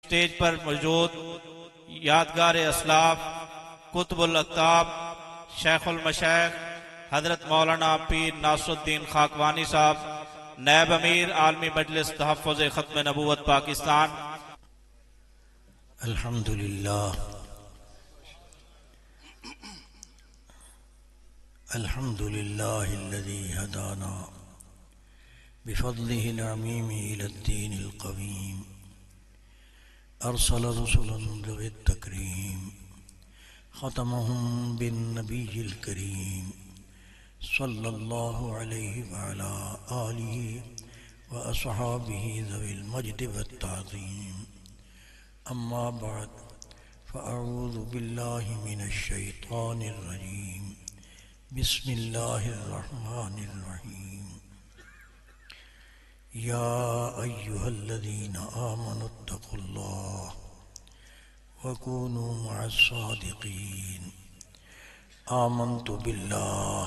Stage پر موجود یادگار اسلاف قطب الاقطاب شیخ المشائخ حضرت مولانا پیر ناصر الدین خاکوانی صاحب، نائب امیر عالمی مجلس تحفظ ختم نبوت پاکستان۔ الحمدللہ الذي هدانا بفضله العميم إلى الدين القويم، أرسل رسلا ذوي التكريم، ختمهم بالنبي الكريم صلى الله عليه وعلى آله وأصحابه ذوي المجد والتعظيم. أما بعد، فأعوذ بالله من الشيطان الرجيم. بسم الله الرحمن الرحيم. يا أيها الذين آمنوا اتقوا الله وكونوا مع الصادقين. آمنت بالله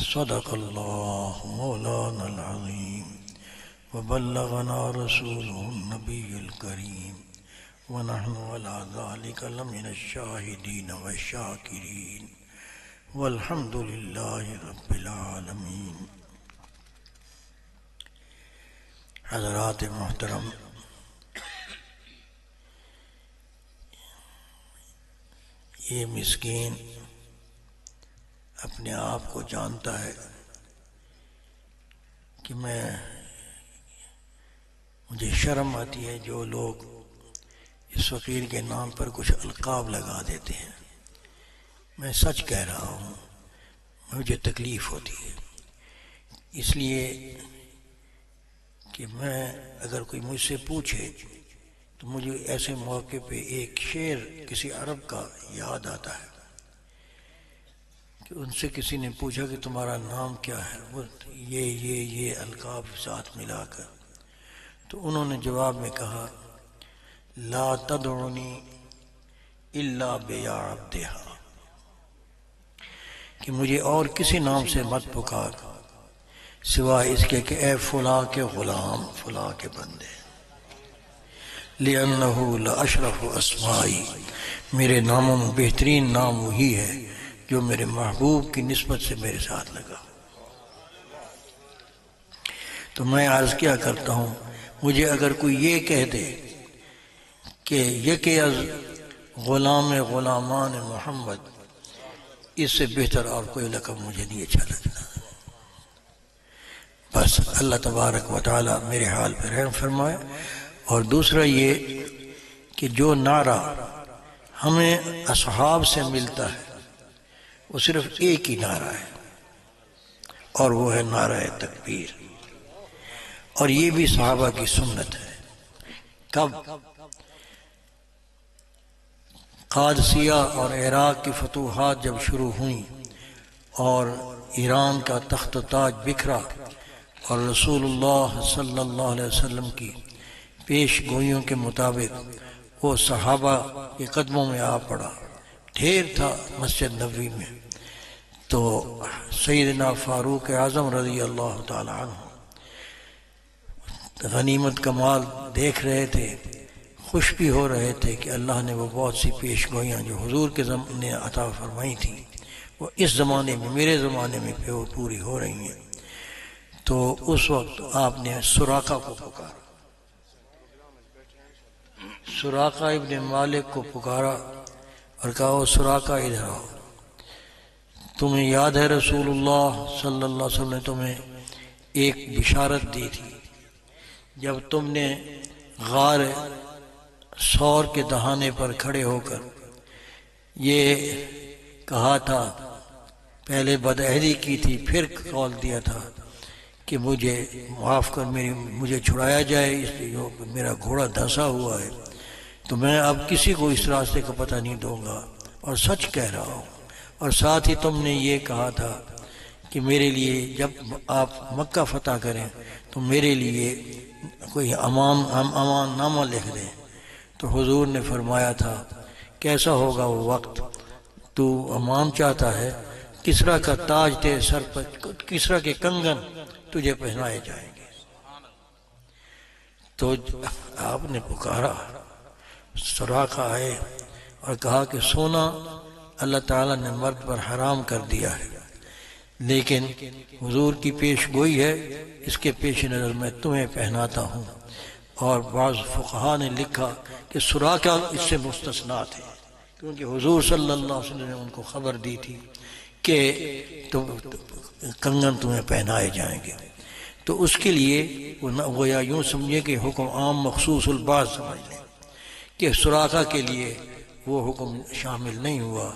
صدق الله مولانا العظيم وبلغنا رسوله النبي الكريم ونحن على ذلك لمن الشاهدين والشاكرين والحمد لله رب العالمين. حضرات محترم، یہ مسکین اپنے آپ کو جانتا ہے کہ مجھے شرم آتی ہے جو لوگ اس فقیر کے نام پر کچھ القاب لگا دیتے ہیں. میں سچ کہہ رہا ہوں، مجھے تکلیف ہوتی ہے، اس لیے کہ میں اگر کوئی مجھ سے پوچھے تو مجھے ایسے موقع پہ ایک شعر کسی عرب کا یاد آتا ہے کہ ان سے کسی نے پوچھا کہ تمہارا نام کیا ہے، وہ یہ القاب ساتھ ملا کر، تو انہوں نے جواب میں کہا لا تدعونی الا بیا عبدہا، کہ مجھے اور کسی نام سے مت پکار سوائے اس کے کہ اے فلاں کے غلام، فلاں کے بندے. لِأَنَّهُ لَأَشْرَفُ اسْمَائی، میرے ناموں میں بہترین نام وہی ہے جو میرے محبوب کی نسبت سے میرے ساتھ لگا. تو میں عرض کیا کرتا ہوں، مجھے اگر کوئی یہ کہہ دے کہ یکی از غلام غلامان محمد، اس سے بہتر اور کوئی لقب مجھے نہیں اچھا لگتا. بس اللہ تبارک و تعالی میرے حال پہ رحم فرمائے. اور دوسرا یہ کہ جو نعرہ ہمیں اصحاب سے ملتا ہے وہ صرف ایک ہی نعرہ ہے، اور وہ ہے نعرہ تکبیر. اور یہ بھی صحابہ کی سنت ہے. کب قادسیہ اور عراق کی فتوحات جب شروع ہوئیں اور ایران کا تخت و تاج بکھرا اور رسول اللہ صلی اللہ علیہ وسلم کی پیش گوئیوں کے مطابق وہ صحابہ کے قدموں میں آ پڑا، ڈھیر تھا مسجد نبوی میں، تو سیدنا فاروق اعظم رضی اللہ تعالی عنہ غنیمت کا مال دیکھ رہے تھے، خوش بھی ہو رہے تھے کہ اللہ نے وہ بہت سی پیش گوئیاں جو حضور کے نے عطا فرمائی تھیں وہ اس زمانے میں، میرے زمانے میں پوری ہو رہی ہیں. تو اس وقت آپ نے سراقہ کو پکارا، سراقہ ابن مالک کو پکارا اور کہا وہ سراقہ ادھر آؤ، تمہیں یاد ہے رسول اللہ صلی اللہ علیہ وسلم نے تمہیں ایک بشارت دی تھی جب تم نے غار سور کے دہانے پر کھڑے ہو کر یہ کہا تھا، پہلے بدعہدی کی تھی، پھر قول دیا تھا کہ مجھے معاف کر، مجھے چھڑایا جائے، اس لیے جو میرا گھوڑا دھنسا ہوا ہے، تو میں اب کسی کو اس راستے کا پتہ نہیں دوں گا، اور سچ کہہ رہا ہوں. اور ساتھ ہی تم نے یہ کہا تھا کہ میرے لیے جب آپ مکہ فتح کریں تو میرے لیے کوئی امان نامہ لکھ دیں. تو حضور نے فرمایا تھا کیسا ہوگا وہ وقت، تو امان چاہتا ہے، کسریٰ کا تاج تیرے سر پر، کسریٰ کے کنگن تجھے پہنائے جائیں گے. تو آپ نے پکارا سراقہ آئے اور کہا کہ سونا اللہ تعالیٰ نے مرد پر حرام کر دیا ہے، لیکن حضور کی پیش گوئی ہے، اس کے پیش نظر میں تمہیں پہناتا ہوں۔ اور بعض فقہا نے لکھا کہ سراقہ اس سے مستثنا تھے، کیونکہ حضور صلی اللہ علیہ وسلم نے ان کو خبر دی تھی کہ کنگن تمہیں پہنائے جائیں گے، تو اس کے لیے وہ یا یوں سمجھے کہ حکم عام مخصوص البعض سمجھ لیں کہ سراقہ کے لیے وہ حکم شامل نہیں ہوا۔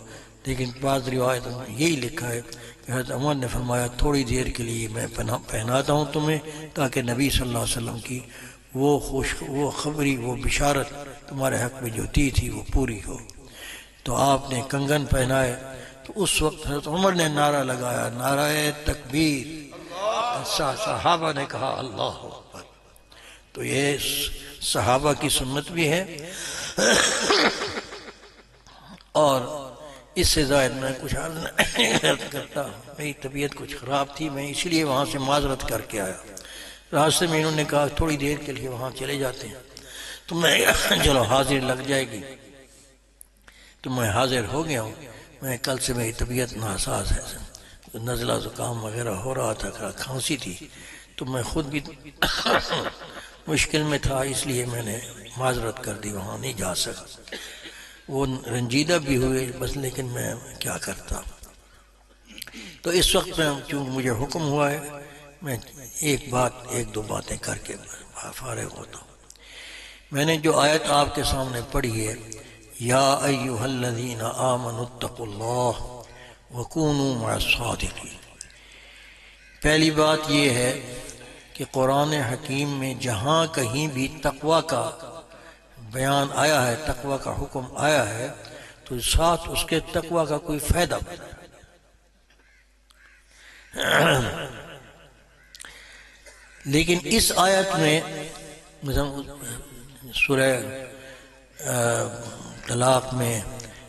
لیکن بعض روایت میں یہی لکھا ہے کہ حضرت عمر نے فرمایا تھوڑی دیر کے لیے میں پہناتا ہوں تمہیں، تاکہ نبی صلی اللہ علیہ وسلم کی وہ خبری، وہ بشارت تمہارے حق میں جو دی تھی وہ پوری ہو۔ تو آپ نے کنگن پہنائے، تو اس وقت حضرت عمر نے نعرہ لگایا، نعرہ تکبیر، صحابہ نے کہا اللہ اکبر۔ تو یہ صحابہ کی سنت بھی ہے، اور اس سے زائد میں کچھ عرض کرتا ہوں۔ میری طبیعت کچھ خراب تھی، میں اس لیے وہاں سے معذرت کر کے آیا۔ راستے میں انہوں نے کہا تھوڑی دیر کے لیے وہاں چلے جاتے ہیں، تو میں چلو حاضر لگ جائے گی، تو میں حاضر ہو گیا ہوں۔ میں کل سے میری طبیعت ناساز ہے، نزلہ زکام وغیرہ ہو رہا تھا، کھانسی تھی، تو میں خود بھی مشکل میں تھا، اس لیے میں نے معذرت کر دی، وہاں نہیں جا سکا۔ وہ رنجیدہ بھی ہوئے بس، لیکن میں کیا کرتا۔ تو اس وقت میں چونکہ مجھے حکم ہوا ہے، میں ایک دو باتیں کر کے فارغ ہوتا ہوں۔ میں نے جو آیت آپ کے سامنے پڑھی ہے، یا ایھا الذین آمنوا اتقوا اللہ وکونوا مع الصادقین، پہلی بات یہ ہے کہ قرآن حکیم میں جہاں کہیں بھی تقوی کا بیان آیا ہے، تقوی کا حکم آیا ہے، تو ساتھ اس کے تقوی کا کوئی فائدہ بتایا۔ لیکن اس آیت میں سورہ طلاق میں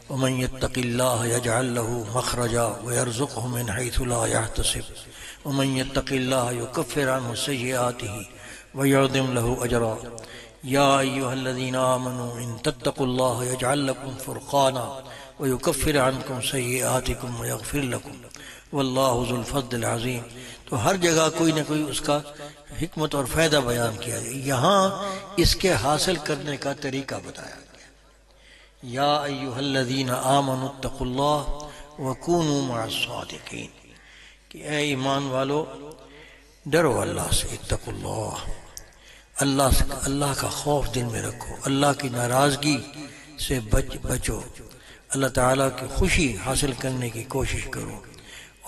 وَمَن يَتَّقِ اللَّهَ يَجْعَل لَّهُ مَخْرَجًا وَيَرْزُقْهُ مِنْ حَيْثُ لَا يَحْتَسِبُ وَمَن يَتَّقِ اللَّهَ يُكَفِّرْ عَنْهُ سَيِّئَاتِهِ وَيُعْظِمْ لَهُ أَجْرًا يَا أَيُّهَا الَّذِينَ آمَنُوا إِن تَتَّقُوا اللَّهَ يَجْعَل لَّكُمْ فُرْقَانًا وَيُكَفِّرْ عَنْكُمْ سَيِّئَاتِكُمْ وَيَغْفِرْ لَكُمْ وَاللَّهُ ذُو الْفَضْلِ الْعَظِيمِ۔ تو ہر جگہ کوئی نہ کوئی اس کا حکمت اور فائدہ بیان کیا جائے، یہاں اس کے حاصل کرنے کا طریقہ بتایا گیا، یا ایھا الذین آمنوا اتقوا اللہ وکونوا مع الصادقین، کہ اے ایمان والو ڈرو اللہ سے، اتقوا اللہ کا خوف دل میں رکھو، اللہ کی ناراضگی سے بچو، اللہ تعالیٰ کی خوشی حاصل کرنے کی کوشش کرو،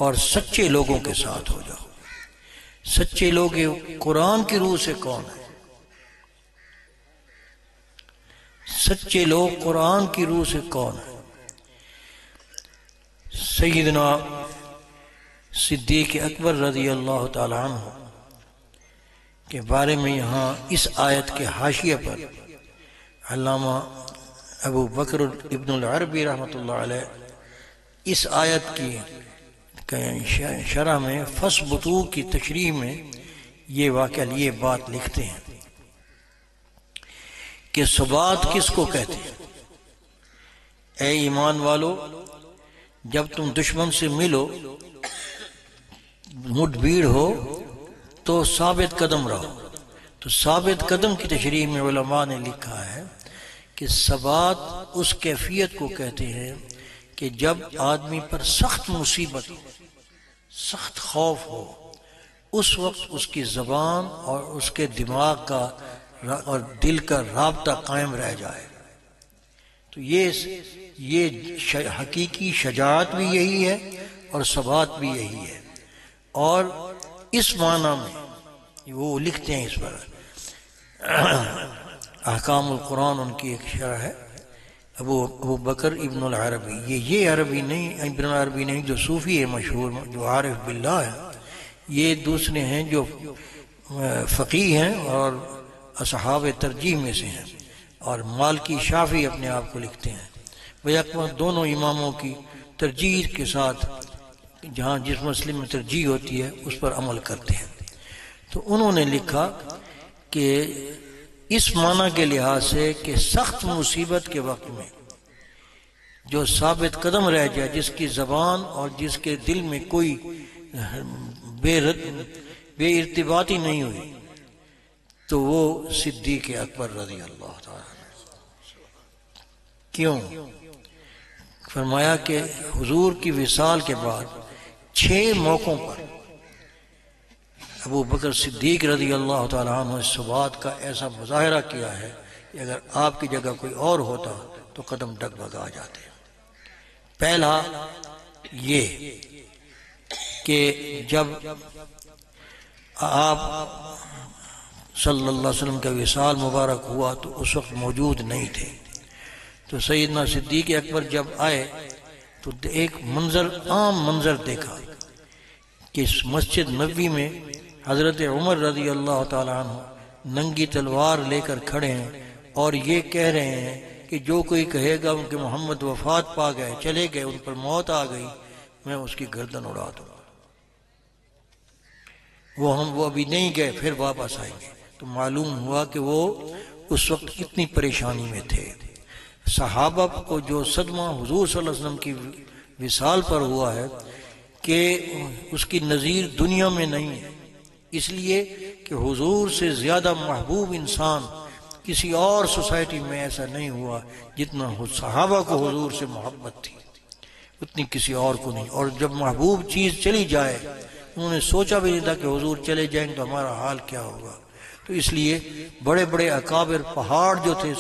اور سچے لوگوں کے ساتھ ہو جاؤ۔ سچے لوگ قرآن کی روح سے کون ہیں؟ سچے لوگ قرآن کی روح سے کون ہیں؟ سیدنا صدیق اکبر رضی اللہ تعالی عنہ کے بارے میں یہاں اس آیت کے حاشیہ پر علامہ ابو بکر ابن العربی رحمۃ اللہ علیہ اس آیت کی شرح میں فَاثْبُتُوا کی تشریح میں یہ واقعہ، یہ بات لکھتے ہیں کہ ثبات کس کو کہتے ہیں؟ اے ایمان والو، جب تم دشمن سے ملو، مٹ بھیڑ ہو، تو ثابت قدم رہو۔ تو ثابت قدم کی تشریح میں علماء نے لکھا ہے کہ ثبات اس کیفیت کو کہتے ہیں کہ جب آدمی پر سخت مصیبت ہو، سخت خوف ہو، اس وقت اس کی زبان اور اس کے دماغ کا اور دل کا رابطہ قائم رہ جائے۔ تو یہ حقیقی شجاعت بھی یہی ہے اور ثبات بھی یہی ہے۔ اور اس معنی میں وہ لکھتے ہیں، اس پر احکام القرآن ان کی ایک شرح ہے، ابو بکر ابن العربی، یہ عربی نہیں، ابن العربی نہیں جو صوفی ہے مشہور، جو عارف باللہ ہے، یہ دوسرے ہیں جو فقیہ ہیں اور اصحاب ترجیح میں سے ہیں، اور مالکی شافعی اپنے آپ کو لکھتے ہیں۔ وہ دونوں اماموں کی ترجیح کے ساتھ جہاں جس مسئلے میں ترجیح ہوتی ہے اس پر عمل کرتے ہیں۔ تو انہوں نے لکھا کہ اس معنی کے لحاظ سے کہ سخت مصیبت کے وقت میں جو ثابت قدم رہ جائے، جس کی زبان اور جس کے دل میں کوئی بے ارتباطی نہیں ہوئی، تو وہ صدیق اکبر رضی اللہ تعالیٰ عنہ۔ کیوں؟ فرمایا کہ حضور کی وصال کے بعد 6 موقعوں پر ابو بکر صدیق رضی اللہ تعالیٰ عنہ اس بات کا ایسا مظاہرہ کیا ہے کہ اگر آپ کی جگہ کوئی اور ہوتا تو قدم ڈگمگا جاتے۔ پہلا یہ کہ جب آپ صلی اللہ علیہ وسلم کا وصال مبارک ہوا تو اس وقت موجود نہیں تھے، تو سیدنا صدیق اکبر جب آئے تو ایک عام منظر دیکھا کہ اس مسجد نبوی میں حضرت عمر رضی اللہ تعالیٰ عنہ ننگی تلوار لے کر کھڑے ہیں اور یہ کہہ رہے ہیں کہ جو کوئی کہے گا ان کے محمد وفات پا گئے، چلے گئے، ان پر موت آ گئی، میں اس کی گردن اڑا دوں گا۔ وہ ابھی نہیں گئے، پھر واپس آئیں گے۔ تو معلوم ہوا کہ وہ اس وقت اتنی پریشانی میں تھے۔ صحابہ کو جو صدمہ حضور صلی اللہ علیہ وسلم کی وصال پر ہوا ہے کہ اس کی نظیر دنیا میں نہیں ہے، اس لیے کہ حضور سے زیادہ محبوب انسان کسی اور سوسائٹی میں ایسا نہیں ہوا جتنا صحابہ کو حضور سے محبت تھی، اتنی کسی اور کو نہیں۔ اور جب محبوب چیز چلی جائے، انہوں نے سوچا بھی نہیں تھا کہ حضور چلے جائیں تو ہمارا حال کیا ہوگا۔ تو اس لیے بڑے بڑے اکابر پہاڑ جو تھے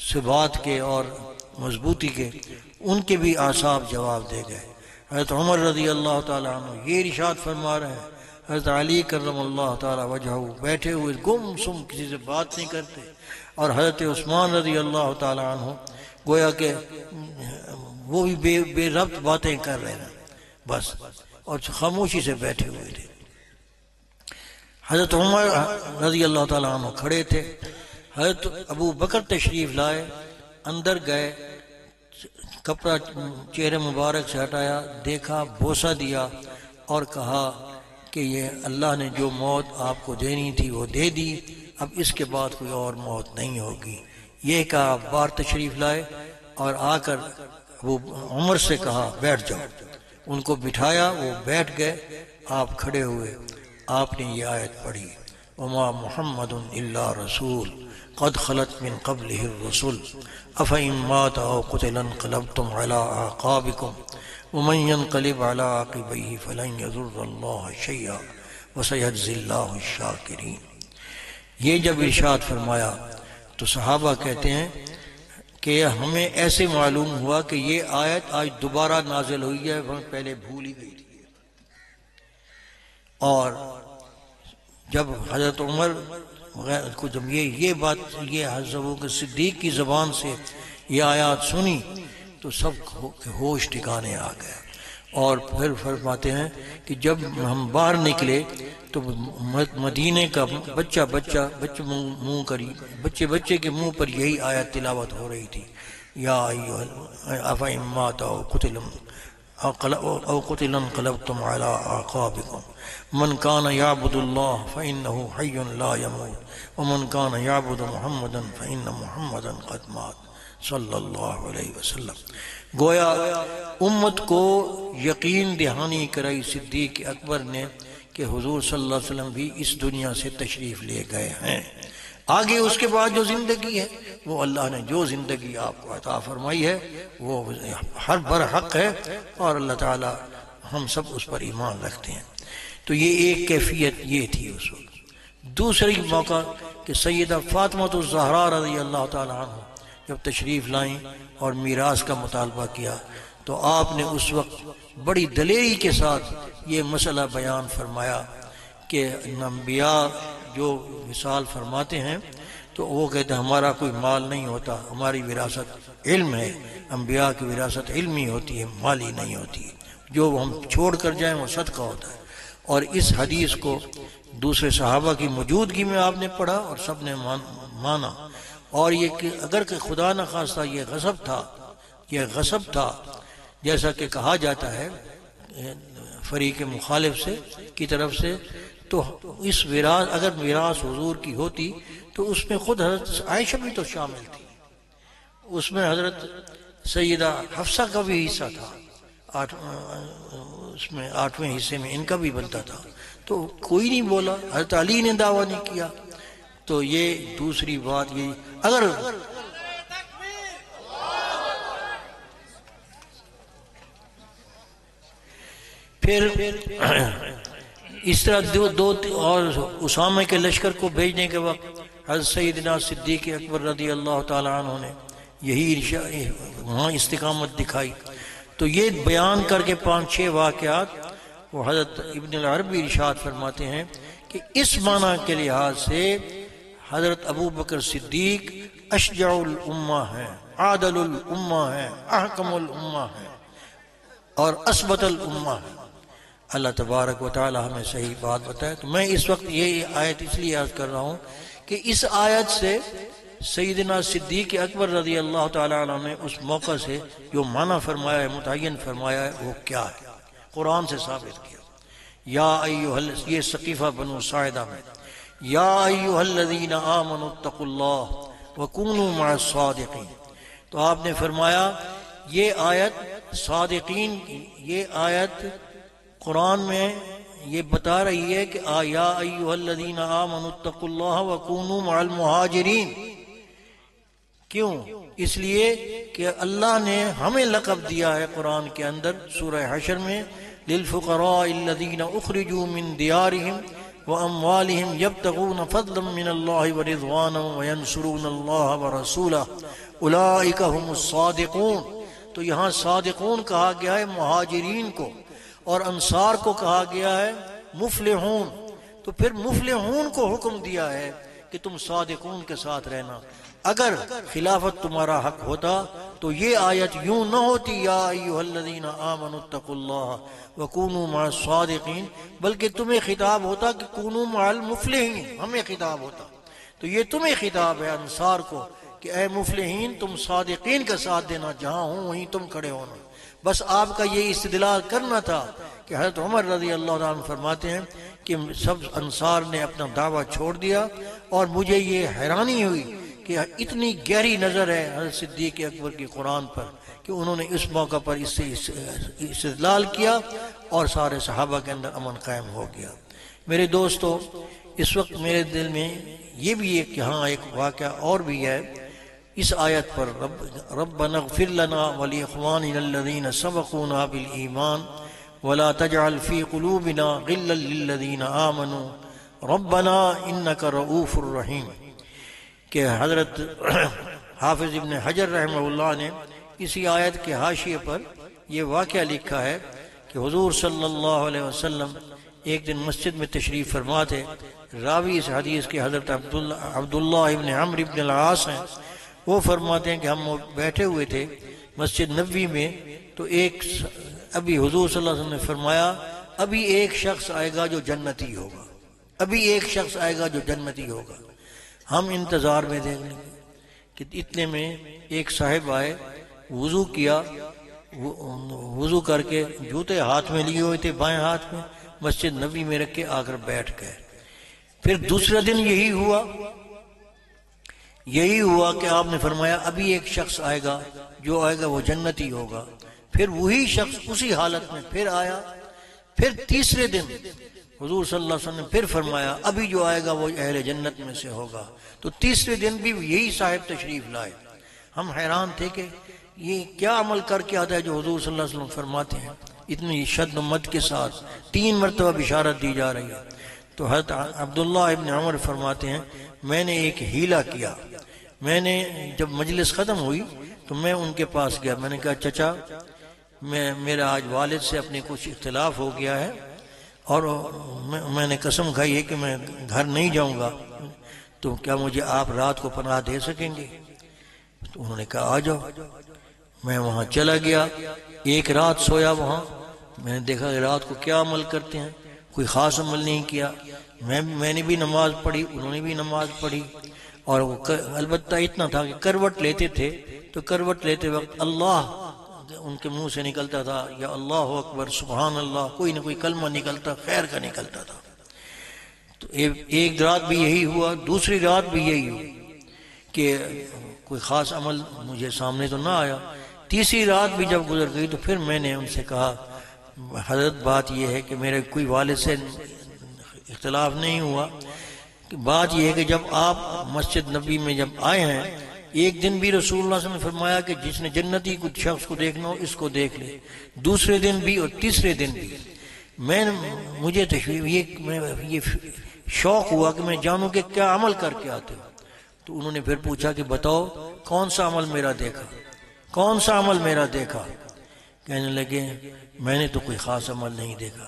ثبات کے اور مضبوطی کے، ان کے بھی اعصاب جواب دے گئے۔ حضرت عمر رضی اللہ تعالیٰ عنہ یہ ارشاد فرما رہے ہیں، حضرت علی کرم اللہ تعالیٰ وجہہ بیٹھے ہوئے گم سم کسی سے بات نہیں کرتے، اور حضرت عثمان رضی اللہ تعالیٰ عنہ گویا کہ وہ بھی بے ربط باتیں کر رہے ہیں بس، اور خاموشی سے بیٹھے ہوئے تھے۔ حضرت عمر رضی اللہ تعالیٰ عنہ کھڑے تھے، حضرت ابو بکر تشریف لائے، اندر گئے، کپڑا چہرے مبارک سے ہٹایا، دیکھا، بوسہ دیا اور کہا کہ یہ اللہ نے جو موت آپ کو دینی تھی وہ دے دی، اب اس کے بعد کوئی اور موت نہیں ہوگی۔ یہ کہا، بار تشریف لائے اور آ کر وہ عمر سے کہا بیٹھ جاؤ، ان کو بٹھایا، وہ بیٹھ گئے، آپ کھڑے ہوئے، آپ نے یہ آیت پڑھی، وما محمد الا رسول قد خلت من قبلہ الرسل افإن مات او قتل انقلبتم على اعقابکم ومن ينقلب على عقبيه فلن يضر الله شيئا وسيجزي الله الشاكرين۔ یہ جب ارشاد فرمایا تو صحابہ کہتے ہیں کہ ہمیں ایسے معلوم ہوا کہ یہ آیت آج دوبارہ نازل ہوئی ہے، وہ پہلے بھول ہی گئی تھی۔ اور جب حضرت عمر کو جب یہ بات یہ حضرت صدیق کی زبان سے یہ آیات سنی تو سب ہوش ٹھکانے آ گئے، اور پھر فرماتے ہیں کہ جب ہم باہر نکلے تو مدینے کا بچے کے منہ پر یہی آیت تلاوت ہو رہی تھی، یا افإن مات او قتل انقلبتم على اعقابکم من كان يعبد الله فإنه حي لا يموت ومن كان يعبد محمدا فإن محمدا قد مات صلی اللہ علیہ وسلم۔ گویا امت کو یقین دہانی کرائی صدیق اکبر نے کہ حضور صلی اللہ علیہ وسلم بھی اس دنیا سے تشریف لے گئے ہیں، آگے اس کے بعد جو زندگی ہے وہ اللہ نے جو زندگی آپ کو عطا فرمائی ہے وہ ہر برحق ہے، اور اللہ تعالی ہم سب اس پر ایمان رکھتے ہیں۔ تو یہ ایک کیفیت یہ تھی اس وقت۔ دوسری موقع کہ سیدہ فاطمہ الزہرا رضی اللہ تعالی عنہ جب تشریف لائیں اور میراث کا مطالبہ کیا تو آپ نے اس وقت بڑی دلیری کے ساتھ یہ مسئلہ بیان فرمایا کہ انبیاء جو وصال فرماتے ہیں تو وہ کہتے ہیں ہمارا کوئی مال نہیں ہوتا، ہماری وراثت علم ہے، انبیاء کی وراثت علمی ہوتی ہے، مالی نہیں ہوتی، جو ہم چھوڑ کر جائیں وہ صدقہ ہوتا ہے۔ اور اس حدیث کو دوسرے صحابہ کی موجودگی میں آپ نے پڑھا اور سب نے مانا، اور یہ کہ اگر کہ خدا نہ خواستہ یہ غصب تھا جیسا کہ کہا جاتا ہے فریق مخالف کی طرف سے، تو اس وراث اگر میراث حضور کی ہوتی تو اس میں خود حضرت عائشہ بھی تو شامل تھی، اس میں حضرت سیدہ حفصہ کا بھی حصہ تھا، اس میں 8ویں حصے میں ان کا بھی بنتا تھا، تو کوئی نہیں بولا، حضرت علی نے دعویٰ نہیں کیا۔ تو یہ دوسری بات یہ اگر پھر اس طرح دو اور اسامہ کے لشکر کو بھیجنے کے وقت حضرت سیدنا صدیق اکبر رضی اللہ تعالی عنہ نے یہی وہاں استقامت دکھائی۔ تو یہ بیان کر کے 5-6 واقعات وہ حضرت ابن العربی ارشاد فرماتے ہیں کہ اس معنی کے لحاظ سے حضرت ابو بکر صدیق اشجع الامہ ہے، عادل الامہ ہے، احکم الامہ ہے اور اثبت الامہ ہے۔ اللہ تبارک و تعالی ہمیں صحیح بات بتائے۔ تو میں اس وقت یہ آیت اس لیے یاد کر رہا ہوں کہ اس آیت سے سیدنا صدیق اکبر رضی اللہ تعالی عنہ نے اس موقع سے جو معنی فرمایا ہے، متعین فرمایا ہے، وہ کیا ہے، قرآن سے ثابت کیا۔ یا ایھا یہ ثقیفہ بنو ساعدہ میں، یا ایھا الذین آمنوا اتقوا اللہ وکونوا مع الصادقین۔ تو آپ نے فرمایا یہ آیت صادقین کی، یہ آیت قرآن میں یہ بتا رہی ہے کہ یا ایھا الذین آمنوا اتقوا اللہ وکونوا مع المہاجرین۔ کیوں؟ اس لیے کہ اللہ نے ہمیں لقب دیا ہے قرآن کے اندر سورہ حشر میں، للفقراء الذین اخرجوا من دیارہم واموالہم یبتغون فضلا من اللہ ورضوانا وینصرون اللہ ورسولہ اولئک هم الصادقون۔ تو یہاں صادقون کہا گیا ہے مہاجرین کو، اور انصار کو کہا گیا ہے مفلحون۔ تو پھر مفلحون کو حکم دیا ہے کہ تم صادقون کے ساتھ رہنا۔ اگر خلافت تمہارا حق ہوتا تو یہ آیت یوں نہ ہوتی یا ایھا الذین آمنوا اتقوا اللہ وکونوا مع الصادقین، بلکہ تمہیں خطاب ہوتا کہ کونوا مع المفلحین، ہمیں خطاب ہوتا۔ تو یہ تمہیں خطاب ہے انصار کو کہ اے مفلحین تم صادقین کا ساتھ دینا، جہاں ہوں وہیں تم کھڑے ہونا۔ بس آپ کا یہ استدلال کرنا تھا کہ حضرت عمر رضی اللہ عنہ فرماتے ہیں کہ سب انصار نے اپنا دعویٰ چھوڑ دیا، اور مجھے یہ حیرانی ہوئی کہ اتنی گہری نظر ہے حضرت صدیق اکبر کی قرآن پر کہ انہوں نے اس موقع پر اس سے استدلال کیا اور سارے صحابہ کے اندر امن قائم ہو گیا۔ میرے دوستو، اس وقت میرے دل میں یہ بھی ہے کہ ہاں ایک واقعہ اور بھی ہے اس آیت پر، ربنا اغفر لنا ولاخواننا الذین سبقونا بالایمان ولا تجعل فی قلوبنا غلا للذین آمنوا ربنا انک رؤوف الرحیم۔ کہ حضرت حافظ ابن حجر رحمہ اللہ نے اسی آیت کے حاشیے پر یہ واقعہ لکھا ہے کہ حضور صلی اللہ علیہ وسلم ایک دن مسجد میں تشریف فرما تھے۔ راوی اس حدیث کے حضرت عبداللہ ابن عمرو ابن العاص ہیں۔ وہ فرماتے ہیں کہ ہم بیٹھے ہوئے تھے مسجد نبوی میں، تو ابھی حضور صلی اللہ علیہ وسلم نے فرمایا ابھی ایک شخص آئے گا جو جنتی ہوگا، ابھی ایک شخص آئے گا جو جنتی ہوگا۔ ہم انتظار میں دیکھ لیں گے کہ اتنے میں ایک صاحب آئے، وضو کیا، وضو کر کے جوتے ہاتھ میں لیے ہوئے تھے بائیں ہاتھ میں، مسجد نبوی میں رکھ کے آ کر بیٹھ گئے۔ پھر دوسرا دن یہی ہوا کہ آپ نے فرمایا ابھی ایک شخص آئے گا، جو آئے گا وہ جنتی ہوگا۔ پھر وہی شخص اسی حالت میں پھر آیا۔ پھر تیسرے دن حضور صلی اللہ علیہ وسلم نے پھر فرمایا ابھی جو آئے گا وہ اہل جنت میں سے ہوگا۔ تو تیسرے دن بھی یہی صاحب تشریف لائے۔ ہم حیران تھے کہ یہ کیا عمل کر کے آتا ہے جو حضور صلی اللہ علیہ وسلم فرماتے ہیں، اتنی شد و مد کے ساتھ 3 مرتبہ بشارت دی جا رہی ہے۔ تو حضرت عبداللہ ابن عمر فرماتے ہیں میں نے ایک ہیلا کیا۔ میں نے جب مجلس ختم ہوئی تو میں ان کے پاس گیا، میں نے کہا چچا میرا آج والد سے اپنے کچھ اختلاف ہو گیا ہے اور میں نے قسم کھائی ہے کہ میں گھر نہیں جاؤں گا، تو کیا مجھے آپ رات کو پناہ دے سکیں گے؟ تو انہوں نے کہا آ جاؤ۔ میں وہاں چلا گیا، ایک رات سویا وہاں۔ میں نے دیکھا کہ رات کو کیا عمل کرتے ہیں، کوئی خاص عمل نہیں کیا۔ میں نے بھی نماز پڑھی، انہوں نے بھی نماز پڑھی، اور البتہ اتنا تھا کہ کروٹ لیتے تھے تو کروٹ لیتے وقت اللہ ان کے منہ سے نکلتا تھا، یا اللہ اکبر سبحان اللہ، کوئی نہ کوئی کلمہ نکلتا، خیر کا نکلتا تھا۔ تو ایک رات بھی یہی ہوا، دوسری رات بھی یہی ہوا کہ کوئی خاص عمل مجھے سامنے تو نہ آیا۔ تیسری رات بھی جب گزر گئی تو پھر میں نے ان سے کہا حضرت بات یہ ہے کہ میرے کوئی والد سے اختلاف نہیں ہوا، بات یہ ہے کہ جب آپ مسجد نبی میں جب آئے ہیں ایک دن بھی رسول اللہ صلی اللہ علیہ وسلم نے فرمایا کہ جس نے جنتی کچھ شخص کو دیکھنا ہو اس کو دیکھ لے، دوسرے دن بھی اور تیسرے دن بھی۔ مجھے یہ شوق ہوا کہ میں جانوں کہ کیا عمل کر کے آتے ہو۔ تو انہوں نے پھر پوچھا کہ بتاؤ کون سا عمل میرا دیکھا، کون سا عمل میرا دیکھا؟ کہنے لگے میں نے تو کوئی خاص عمل نہیں دیکھا۔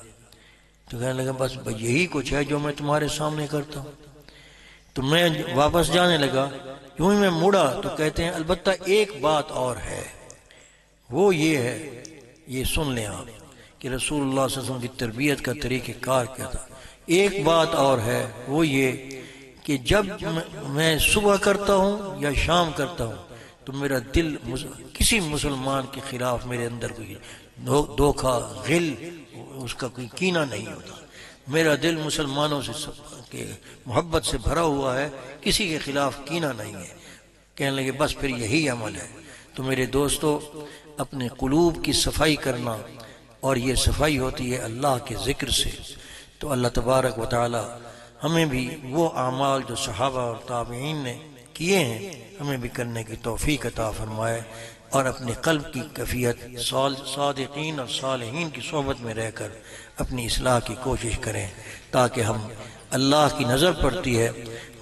تو کہنے لگا بس یہی کچھ ہے جو میں تمہارے سامنے کرتا ہوں۔ تو میں واپس جانے لگا، یوں ہی میں مڑا تو کہتے ہیں البتہ ایک بات اور ہے، وہ یہ ہے، یہ سن لیں آپ کہ رسول اللہ صلی اللہ علیہ وسلم کی تربیت کا طریقہ کار کیا تھا۔ ایک بات اور ہے، وہ یہ کہ جب میں صبح کرتا ہوں یا شام کرتا ہوں تو میرا دل کسی مسلمان کے خلاف میرے اندر کوئی دھوکہ غل اس کا کوئی کینہ نہیں ہوتا، میرا دل مسلمانوں سے کے محبت سے بھرا ہوا ہے، کسی کے خلاف کینہ نہیں ہے۔ کہنے لگے بس پھر یہی عمل ہے۔ تو میرے دوستو، اپنے قلوب کی صفائی کرنا، اور یہ صفائی ہوتی ہے اللہ کے ذکر سے۔ تو اللہ تبارک و تعالی ہمیں بھی وہ اعمال جو صحابہ اور تابعین نے کیے ہیں ہمیں بھی کرنے کی توفیق عطا فرمائے، اور اپنے قلب کی کیفیت صادقین اور صالحین کی صحبت میں رہ کر اپنی اصلاح کی کوشش کریں، تاکہ ہم اللہ کی نظر پڑتی ہے،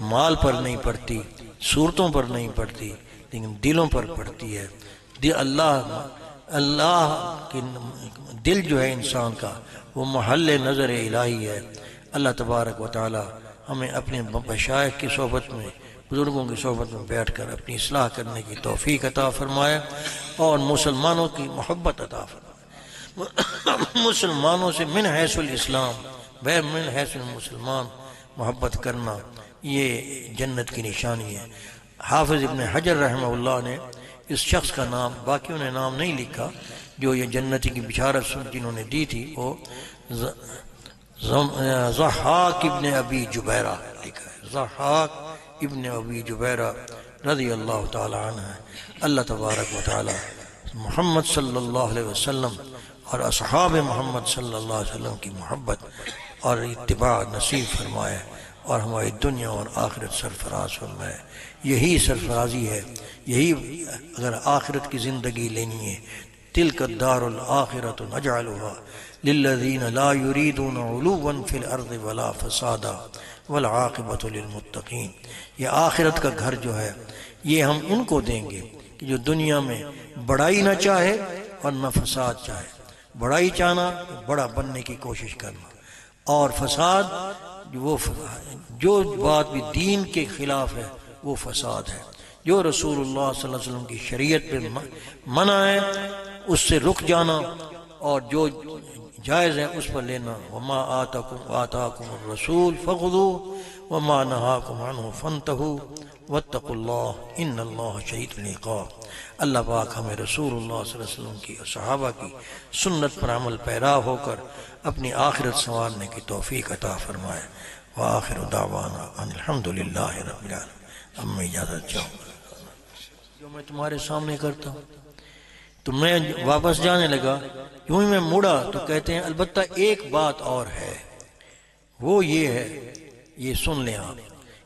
مال پر نہیں پڑتی، صورتوں پر نہیں پڑتی، لیکن دلوں پر پڑتی ہے۔ اللہ کی دل جو ہے انسان کا وہ محل نظر الہی ہے۔ اللہ تبارک و تعالی ہمیں اپنے مشائخ کی صحبت میں، بزرگوں کی صحبت میں بیٹھ کر اپنی اصلاح کرنے کی توفیق عطا فرمائے، اور مسلمانوں کی محبت عطا فرمائے۔ مسلمانوں سے من حیث الاسلام بے من حیث المسلمان محبت کرنا یہ جنت کی نشانی ہے۔ حافظ ابن حجر رحمہ اللہ نے اس شخص کا نام، باقیوں نے نام نہیں لکھا، جو یہ جنتی کی بشارت جنہوں نے دی تھی، وہ ضحاک ابن ابی جبیرہ لکھا ہے، ضحاک ابن ابی جبیرہ رضی اللہ تعالی عنہ ہے۔ اللہ تبارک و تعالی محمد صلی اللہ علیہ وسلم اور اصحاب محمد صلی اللہ علیہ وسلم کی محبت اور اتباع نصیب فرمائے، اور ہماری دنیا اور آخرت سرفراز فرمائے۔ یہی سرفرازی ہے، یہی اگر آخرت کی زندگی لینی ہے، تلک الدار الآخرۃ نجعلها للذین لا یریدون علوا فی الارض ولا فسادا والعاقبۃ للمتقین۔ یہ آخرت کا گھر جو ہے یہ ہم ان کو دیں گے کہ جو دنیا میں بڑائی نہ چاہے اور نہ فساد چاہے۔ بڑائی چاہنا، بڑا بننے کی کوشش کرنا، اور فساد جو بات بھی دین کے خلاف ہے وہ فساد ہے۔ جو رسول اللہ صلی اللہ علیہ وسلم کی شریعت پہ منع ہے اس سے رک جانا، اور جو جائز ہے اس پر لینا۔ وما آتاکم الرسول فخذوہ وما نہاکم عنہ فانتہوا واتقوا اللہ ان اللہ شدید العقاب۔ اللہ پاک ہمیں رسول اللہ صلی اللہ علیہ وسلم کی اور صحابہ کی سنت پر عمل پیرا ہو کر اپنی آخرت سنوارنے کی توفیق عطا فرمائے۔ وآخر دعوانا ان الحمدللہ رب العالمین۔ اب میں اجازت چاہوں گا جو میں تمہارے سامنے کرتا ہوں۔ تو میں واپس جانے لگا، یوں ہی میں مڑا تو کہتے ہیں البتہ ایک بات اور ہے، وہ یہ ہے، یہ سن لیں آپ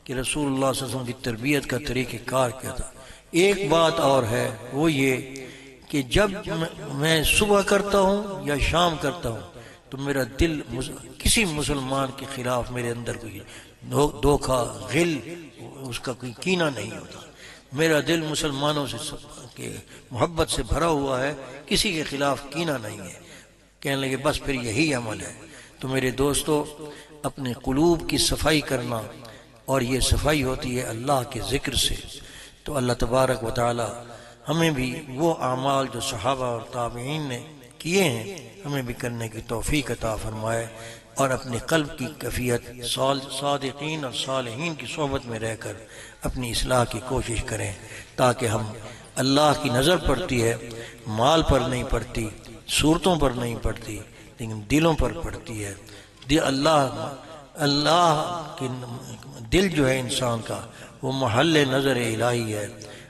کہ رسول اللہ صلی اللہ علیہ وسلم کی تربیت کا طریقہ کار کیا تھا۔ ایک بات اور ہے، وہ یہ کہ جب میں صبح کرتا ہوں یا شام کرتا ہوں تو میرا دل کسی مسلمان کے خلاف میرے اندر کوئی دھوکہ غل اس کا کوئی کینہ نہیں ہوتا، میرا دل مسلمانوں سے کے محبت سے بھرا ہوا ہے، کسی کے خلاف کینہ نہیں ہے۔ کہنے لگے بس پھر یہی عمل ہے۔ تو میرے دوستو، اپنے قلوب کی صفائی کرنا، اور یہ صفائی ہوتی ہے اللہ کے ذکر سے۔ تو اللہ تبارک و تعالی ہمیں بھی وہ اعمال جو صحابہ اور تابعین نے کیے ہیں ہمیں بھی کرنے کی توفیق عطا فرمائے، اور اپنے قلب کی کیفیت صادقین اور صالحین کی صحبت میں رہ کر اپنی اصلاح کی کوشش کریں، تاکہ ہم اللہ کی نظر پڑتی ہے، مال پر نہیں پڑتی، صورتوں پر نہیں پڑتی، لیکن دلوں پر پڑتی ہے۔ اللہ کی دل جو ہے انسان کا وہ محل نظر الہی ہے۔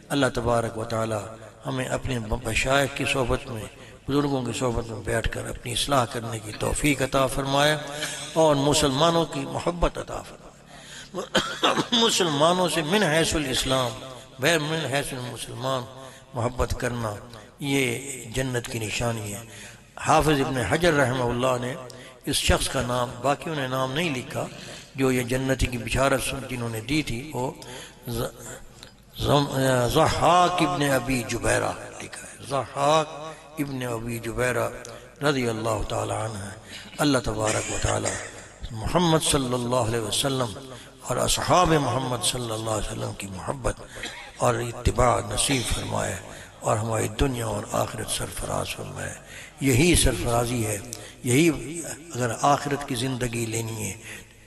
اللہ تبارک و تعالی ہمیں اپنے مشائخ کی صحبت میں، بزرگوں کی صحبت میں بیٹھ کر اپنی اصلاح کرنے کی توفیق عطا فرمائے اور مسلمانوں کی محبت عطا فرمائے۔ مسلمانوں سے من حیث الاسلام من حیث المسلمان محبت کرنا یہ جنت کی نشانی ہے۔ حافظ ابن حجر رحمہ اللہ نے اس شخص کا نام، باقیوں نے نام نہیں لکھا، جو یہ جنتی کی بشارت جنہوں نے دی تھی، وہ ضحاک ابن ابی جبیرہ لکھا ہے، ضحاک ابن ابی جبیرہ رضی اللہ تعالی عنہ ہے۔ اللہ تبارک و تعالی محمد صلی اللہ علیہ وسلم اور اصحاب محمد صلی اللہ علیہ وسلم کی محبت اور اتباع نصیب فرمائے اور ہماری دنیا اور آخرت سرفراز فرمائے۔ یہی سرفرازی ہے، یہی اگر آخرت کی زندگی لینی ہے،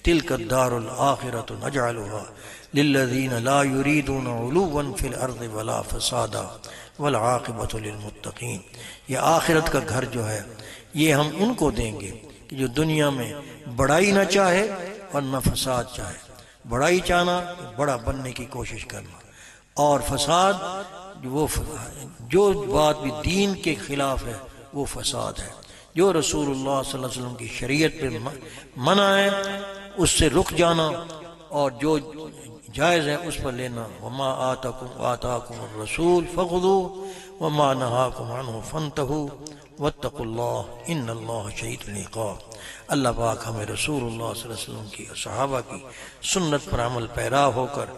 تلک الدار الآخرۃ نجعلها للذین لا یریدون علوا فی الارض ولا فسادا والعاقبۃ للمتقین۔ یہ آخرت کا گھر جو ہے یہ ہم ان کو دیں گے کہ جو دنیا میں بڑائی نہ چاہے اور نہ فساد چاہے۔ بڑائی چاہنا، بڑا بننے کی کوشش کرنا، اور فساد جو بات بھی دین کے خلاف ہے وہ فساد ہے۔ جو رسول اللہ صلی اللہ علیہ وسلم کی شریعت پہ منع ہے اس سے رک جانا، اور جو جائز ہے اس پر لینا۔ وما آتاکم الرسول فخذوه وما نہاکم عنہ فانتہوا واتقوا اللہ ان اللہ شدید العقاب۔ اللہ پاک ہمیں رسول اللہ صلی اللہ علیہ وسلم کی اور صحابہ کی سنت پر عمل پیرا ہو کر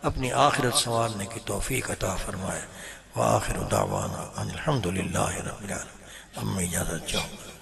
اپنی آخرت سنوارنے کی توفیق عطا فرمائے۔ وآخر دعوانا ان الحمد للہ رب العالمین۔ اب میں اجازت چاہوں گا۔